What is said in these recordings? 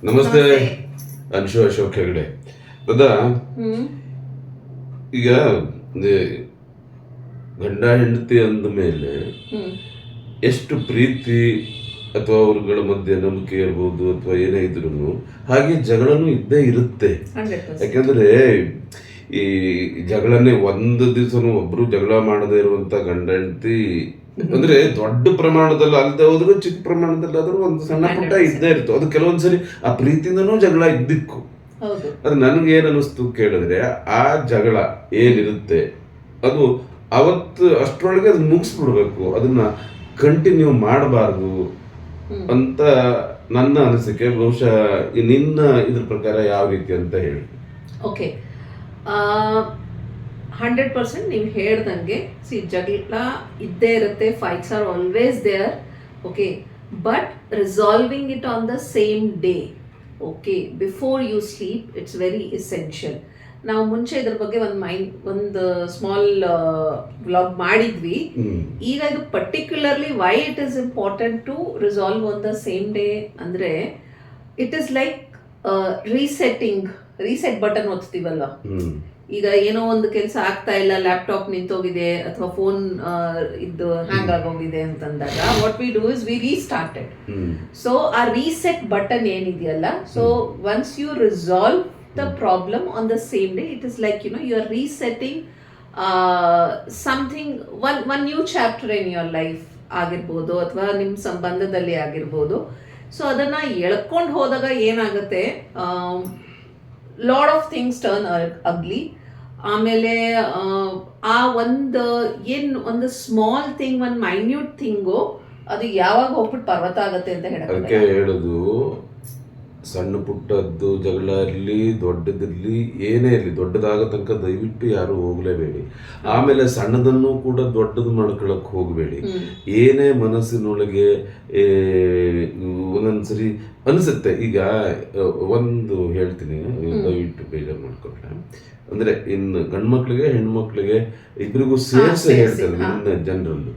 ನಮಸ್ತೆ ಅನ್ಶು ಅಶೋಕ್ ಹೆಗಡೆ. ಗೊತ್ತಾ, ಈಗ ಗಂಡ ಹೆಂಡತಿ ಅಂದ ಮೇಲೆ ಎಷ್ಟು ಪ್ರೀತಿ ಅಥವಾ ಅವ್ರಗಳ ಮಧ್ಯೆ ನಂಬಿಕೆ ಇರ್ಬೋದು ಅಥವಾ ಏನೇ ಇದ್ರು ಹಾಗೆ ಜಗಳನೂ ಇದ್ದೇ ಇರುತ್ತೆ. ಯಾಕಂದ್ರೆ ಈ ಜಗಳನ್ನೇ ಒಂದು ದಿವಸನೂ ಒಬ್ರು ಜಗಳ ಮಾಡದೇ ಇರುವಂತ ಗಂಡ ಹೆಂಡತಿ ಅಂದ್ರೆ ದೊಡ್ಡ ಪ್ರಮಾಣದಲ್ಲಿ ಅಲ್ಲದೆ ಹೋದ್ರು ಚಿಕ್ಕ ಪ್ರಮಾಣದಲ್ಲಿ ಆದ್ರೂ ಒಂದು ಸಣ್ಣ ಪುಟ್ಟ ಇದ್ದೇ ಇತ್ತು. ಅದು ಕೆಲವೊಂದ್ಸರಿ ಆ ಪ್ರೀತಿಯಿಂದನೂ ಜಗಳ ಇದ್ದಿಕ್ಕು. ಅದು ನನ್ಗೆ ಏನ್ ಅನಿಸ್ತು ಕೇಳಿದ್ರೆ, ಆ ಜಗಳ ಏನಿರುತ್ತೆ ಅದು ಅವತ್ತು ಅಷ್ಟರೊಳಗೆ ಅದು ಮುಗಿಸ್ಬಿಡ್ಬೇಕು, ಅದನ್ನ ಕಂಟಿನ್ಯೂ ಮಾಡಬಾರ್ದು ಅಂತ ನನ್ನ ಅನಿಸಿಕೆ. ಬಹುಶಃ ನಿನ್ನ ಇದ್ರ ಪ್ರಕಾರ ಯಾವ ರೀತಿ ಅಂತ ಹೇಳಿ. ಓಕೆ, 100% ನೀವು ಹೇಳ್ದಂಗೆ ಜಗಳ ಇದ್ದೇ ಇರುತ್ತೆ, fights are always there. Okay, but resolving it on the same day, okay, before you sleep, it's very essential. ನಾವು ಮುಂಚೆ ಇದ್ರ ಬಗ್ಗೆ ಒಂದು ಸ್ಮಾಲ್ ವ್ಲಾಗ್ ಮಾಡಿದ್ವಿ. ಈಗ ಇದು particularly why it is important to resolve on the same day ಅಂದ್ರೆ, it is like reset button ಒತ್ತೀವಲ್ಲ. ಈಗ ಏನೋ ಒಂದು ಕೆಲಸ ಆಗ್ತಾ ಇಲ್ಲ, ಲ್ಯಾಪ್ಟಾಪ್ ನಿಂತೋಗಿದೆ ಅಥವಾ ಫೋನ್ ಇದು ಹ್ಯಾಂಗ್ ಆಗೋಗಿದೆ ಅಂತಂದಾಗ what we do is we restarted. So ಆ ರೀಸೆಟ್ ಬಟನ್ ಏನಿದೆಯಲ್ಲ, so once you resolve the problem on the same day, it is like, you are resetting something, one new chapter in your life ಆಗಿರ್ಬೋದು ಅಥವಾ ನಿಮ್ಮ ಸಂಬಂಧದಲ್ಲಿ ಆಗಿರ್ಬೋದು. So ಅದನ್ನ ಎಳ್ಕೊಂಡು ಹೋದಾಗ ಏನಾಗುತ್ತೆ, ಲಾಟ್ ಆಫ್ ಥಿಂಗ್ಸ್ ಟರ್ನ್ ಅಗ್ಲಿ. ಆಮೇಲೆ ಆ ಒಂದು ಸ್ಮಾಲ್ ಥಿಂಗ್, ಒಂದು ಮೈನ್ಯೂಟ್ ಥಿಂಗು ಅದು ಯಾವಾಗ ಹೋಗ್ಬಿಟ್ಟು ಪರ್ವತ ಆಗತ್ತೆ ಅಂತ ಹೇಳೋದು. ಸಣ್ಣ ಪುಟ್ಟದ್ದು ಜಗಳ ಇರಲಿ, ದೊಡ್ಡದಿರಲಿ, ಏನೇ ಇರಲಿ, ದೊಡ್ಡದಾಗ ತನಕ ದಯವಿಟ್ಟು ಯಾರು ಹೋಗ್ಲೇಬೇಡಿ. ಆಮೇಲೆ ಸಣ್ಣದನ್ನು ಕೂಡ ದೊಡ್ಡದು ಮಾಡ್ಕೊಳಕ್ ಹೋಗಬೇಡಿ. ಏನೇ ಮನಸ್ಸಿನೊಳಗೆ ಒಂದೊಂದ್ಸರಿ ಅನಿಸುತ್ತೆ. ಈಗ ಒಂದು ಹೇಳ್ತೀನಿ, ದಯವಿಟ್ಟು ಬೇಜಾರು ಮಾಡ್ಕೊಂಡ್ರೆ, ಅಂದ್ರೆ ಇನ್ನು ಗಂಡ್ಮಕ್ಳಿಗೆ ಹೆಣ್ಮಕ್ಳಿಗೆ ಇಬ್ಬರಿಗೂ ಸೇರಿಸಿ ಹೇಳ್ತಾರೆ. ಇನ್ನು ಜನರಲ್ಲು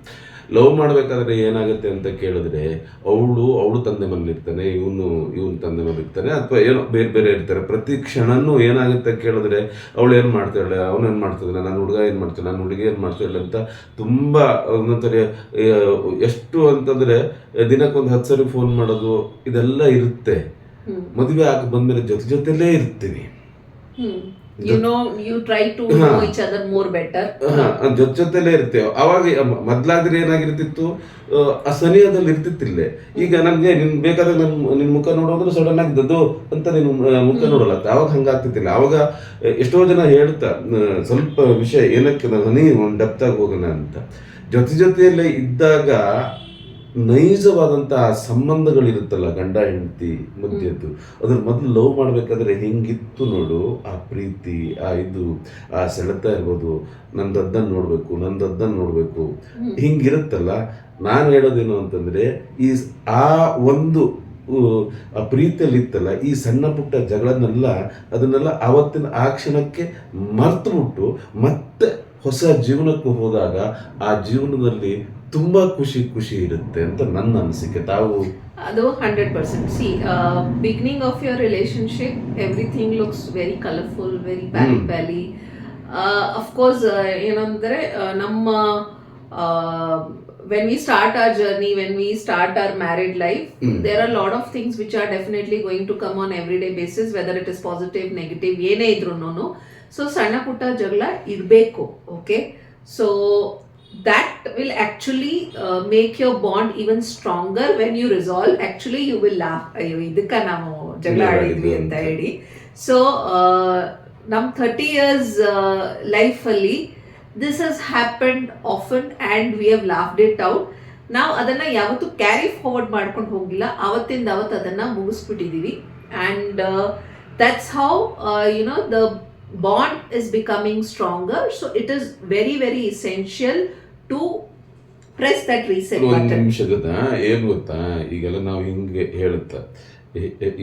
ಲವ್ ಮಾಡ್ಬೇಕಾದ್ರೆ ಏನಾಗುತ್ತೆ ಅಂತ ಕೇಳಿದ್ರೆ, ಅವಳು ತಂದೆ ಮನೇಲಿ ಇರ್ತಾನೆ, ಇವನ್ ತಂದೆ ಮನೇಲಿ ಇರ್ತಾನೆ, ಅಥವಾ ಏನೋ ಬೇರೆ ಬೇರೆ ಇರ್ತಾರೆ. ಪ್ರತಿ ಕ್ಷಣನೂ ಏನಾಗುತ್ತೆ ಕೇಳಿದ್ರೆ, ಅವಳು ಏನ್ ಮಾಡ್ತಾಳೆ, ಅವನೇನ್ ಮಾಡ್ತಿದ್ದಾನೆ, ನನ್ನ ಹುಡುಗ ಏನ್ ಮಾಡ್ತಾನೆ, ನನ್ನ ಹುಡುಗಿ ಏನ್ ಮಾಡ್ತಾಳೆ ಅಂತ ತುಂಬಾ ಒಂದೊಂದ್ಸರಿ ಎಷ್ಟು ಅಂತಂದ್ರೆ ದಿನಕ್ಕೊಂದು 10 ಸರಿ ಫೋನ್ ಮಾಡೋದು, ಇದೆಲ್ಲ ಇರುತ್ತೆ. ಮದುವೆ ಆಗಿ ಬಂದ್ಮೇಲೆ ಜೊತೆಲೇ ಇರ್ತೀವಿ. you try to know each other more better. ಜೊತೆಲೇ ಇರ್ತೇವೆ. ಅವಾಗ ಮೊದ್ಲಾದ್ರೆ ಏನಾಗಿರ್ತಿತ್ತು, ಆ ಸನಿಹದಲ್ಲಿ ಇರ್ತಿತ್ತಿಲ್ಲ. ಈಗ ನನ್ಗೆ ನಿನ್ ಬೇಕಾದಾಗ ನಿನ್ ಮುಖ ನೋಡೋದ್ರೆ ಸಡನ್ ಆಗಿ ದದ್ದು ಅಂತ ನಿನ್ ಮುಖ ನೋಡಲ್ಲ. ಅವಾಗ ಹಂಗಾಗ್ತಿತ್ತಿಲ್ಲ. ಅವಾಗ ಎಷ್ಟೋ ಜನ ಹೇಳ್ತಾ, ಸ್ವಲ್ಪ ವಿಷಯ ಏನಕ್ಕೆ ನಾನು ಡೆಪ್ತ್ ಆಗಿ ಹೋಗೋಣ ಅಂತ. ಜೊತೆಯಲ್ಲೇ ಇದ್ದಾಗ ನೈಜವಾದಂತಹ ಸಂಬಂಧಗಳಿರುತ್ತಲ್ಲ ಗಂಡ ಹೆಂಡತಿ ಮಧ್ಯದ್ದು, ಅದ್ರ ಮೊದಲು ಲವ್ ಮಾಡ್ಬೇಕಾದ್ರೆ ಹೆಂಗಿತ್ತು ನೋಡು, ಆ ಪ್ರೀತಿ, ಆ ಸೆಳೆತ ಇರ್ಬೋದು, ನಂದದ್ದನ್ನು ನೋಡ್ಬೇಕು ಹಿಂಗಿರುತ್ತಲ್ಲ. ನಾನು ಹೇಳೋದೇನು ಅಂತಂದ್ರೆ, ಆ ಒಂದು ಆ ಪ್ರೀತಿಯಲ್ಲಿ ಇತ್ತಲ್ಲ, ಈ ಸಣ್ಣ ಪುಟ್ಟ ಅದನ್ನೆಲ್ಲ ಆವತ್ತಿನ ಆ ಕ್ಷಣಕ್ಕೆ ಮರ್ತುಬಿಟ್ಟು ಮತ್ತೆ ಹೊಸ ಜೀವನಕ್ಕೆ ಹೋದಾಗ ಆ ಜೀವನದಲ್ಲಿ ತುಂಬಾ ಖುಷಿ ಇರುತ್ತೆ ಅಂತ ನನ್ನ ಅನಿಸಿಕೆ. ತಾವು ಅದು 100%. See, beginning of your relationship everything looks very colourful, very bally. Of course ಏನಂದ್ರೆ, ನಮ್ಮ when we start our journey, when we start our married life, there are a lot of things which are definitely going to come on everyday basis, whether it is positive, negative, ಏನೇ ಇದ್ರೂನು. So ಸಣ್ಣ ಪುಟ್ಟ ಜಗಳ ಇರಬೇಕು. Okay, so that will actually make your bond even stronger. When you resolve, actually you will laugh, ಅಯ್ಯೋ ಇದಕ್ಕ ನಾವು ಜಗಳ ಆಡಿದ್ವಿ ಅಂತ ಹೇಳಿ. ಸೊ ನಮ್ಮ 30 years ಲೈಫ್ ಅಲ್ಲಿ this has happened often and we have laughed it out. ನಾವು ಅದನ್ನ ಯಾವತ್ತೂ ಕ್ಯಾರಿ ಫಾರ್ವರ್ಡ್ ಮಾಡ್ಕೊಂಡು ಹೋಗಿಲ್ಲ, ಅವತ್ತಿಂದ ಅವತ್ತು ಅದನ್ನ ಮುಗಿಸ್ಬಿಟ್ಟಿದೀವಿ. and that's how the bond is becoming stronger. So it is very very essential to press that reset button. ಒಂದು ನಿಮಿಷದ ಏನು ಗೊತ್ತಾ, ಈಗೆಲ್ಲ ನಾವು ಹಿಂಗೆ ಹೇಳುತ್ತಾ,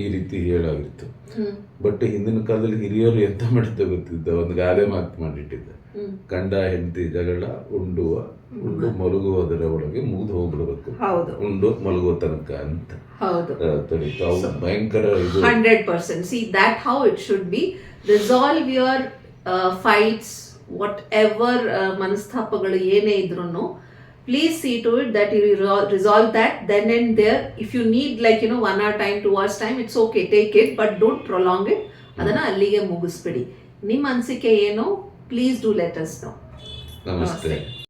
ಈ ರೀತಿ ಹೇಳಾಗಿತ್ತು. ಬಟ್ ಹಿಂದಿನ ಕಾಲದಲ್ಲಿ ಹಿರಿಯರು ಎಂತ ಮಾಡಿದ್ದ ಗೊತ್ತಿದ್ದ, ಒಂದು ಗಾದೆ ಮಾತು ಮಾಡಿಟ್ಟಿದ್ದ, ಗಂಡ ಹೆಂಡತಿ ಜಗಳ ಉಂಡು ಮಲಗುವುದರ ಒಳಗೆ ಮುಗಿದು ಹೋಗ್ಬಿಡ್ಬೇಕು, ಉಂಡು ಮಲಗುವ ತನಕ ಅಂತ. ಭಯಂಕರ 100%. See, that how it should be. Resolve your fights, whatever ಮನಸ್ತಾಪಗಳು ಏನೇ ಇದ್ರೂ, please see to it that you resolve that then and there. If you need 1 hour time, 2 hours time, it's okay, take it, but don't prolong it. ಅದನ್ನ ಅಲ್ಲಿಗೆ ಮುಗಿಸ್ಬಿಡಿ. ನಿಮ್ಮ ಅನಿಸಿಕೆ ಏನು, please do let us know. ನಮಸ್ತೆ.